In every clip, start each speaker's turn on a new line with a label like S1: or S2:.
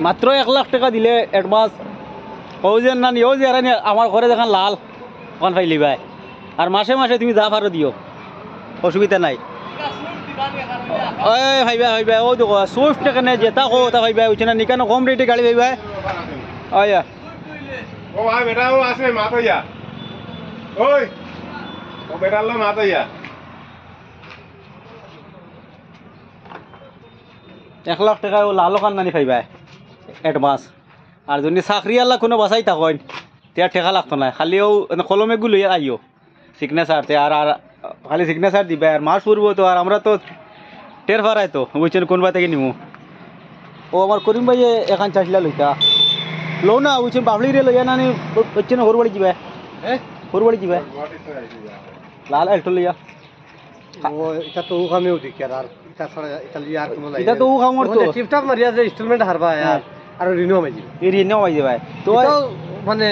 S1: মাত্র 1 লাখ টাকা দিলে অ্যাডভান্স ও যে না ও যে আর আমার ঘরে দেখান লাল ওখান পাইলি ভাই আর মাসে মাসে তুমি যা পারো দিও অসুবিধা নাই ওই ভাইবা ভাইবা ও দেখো সুইফট কেনে যেটা কো তা ভাইবা ওইছে না নিকানো কম রেটে গাড়ি ভাইবা আয়া
S2: ও ভাই বেটা ও আসে মাত হইয়া ওই ও বেটা লো মাত হইয়া
S1: 1 লাখ টাকা ও লাল খান নানি পাইবা অ্যাডভান্স আর যদি চাকরি আল্লাহ কোনো বাসাই থাকেন তে ঠেকা লাগতো না খালি ও কলমে গুলো আইও সিগনেচার তে আর খালি সিগনেচার দিবে আর মাস পড়বো তো আর আমরা তো টের ফারাই তো বুঝছেন কোনবা থেকে নিমু ও আমার করিম ভাই এখান চাষলা লইতা লো না বুঝছেন বাবলি রে লইয়া নানি বুঝছেন হরবাড়ি যাবে হ্যাঁ হরবাড়ি যাবে লাল এলটো লইয়া
S3: ও এটা তো ওখানেও দেখি আর এটা ছাড়া এটা লিয়া আর কোনো নাই
S1: এটা তো ও খামর তো
S3: টিপটপ মারিয়া যে ইনস্টলমেন্ট হারবা আর রিনিউ মাইজি
S1: এই রিনিউ মাইজি ভাই তো
S3: মানে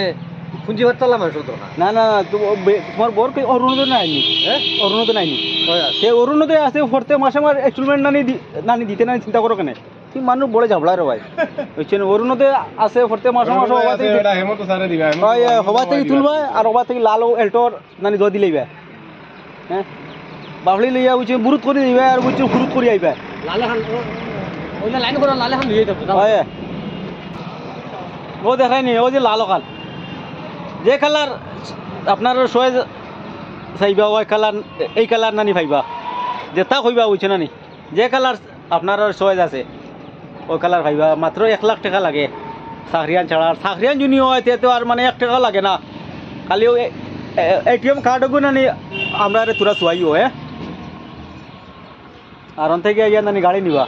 S3: পুঁজি হত্তালা মানুষ তো
S1: না না তোমার বর অরুণোদয় নাইনি হ্যাঁ অরুণোদয় নাইনি সে অরুণোদয় আছে ফোরতে মাসে আমার ইনস্টলমেন্ট নানি দিতে না চিন্তা করো কেন তুই মানুষ বড় ঝাবলা রে ভাই বুঝছেন অরুণোদয় আছে ফোরতে মাসে হবা থেকে তুলবা আর হবা থেকে লাল এল্টোর নানি দ দিলেইবা হ্যাঁ বাবলি লইয়া বুঝছে বুরুত করে দিবা আর বুঝছে ফুরুত করে আইবা
S3: লালেখান ওইটা লাইন করে লালেখান লিয়ে যাবে
S1: হয় ও দেখায়নি ও যে লাল কাল যে কালার আপনার সয়ে চাইবা ওই কালার এই কালার নানি ভাইবা যেটা কইবা বুঝছে নানি যে কালার আপনার সয়েজ আছে ওই কালার ভাইবা মাত্র 1 লাখ টাকা লাগে চাকরিয়ান ছাড়া আর চাকরিয়ান জুনি হয় তো আর মানে 1 টাকা লাগে না খালি এটিএম কার্ডও নানি আমরা তোরা চুয়াইও হ্যাঁ আর থেকে নানি গাড়ি নিবা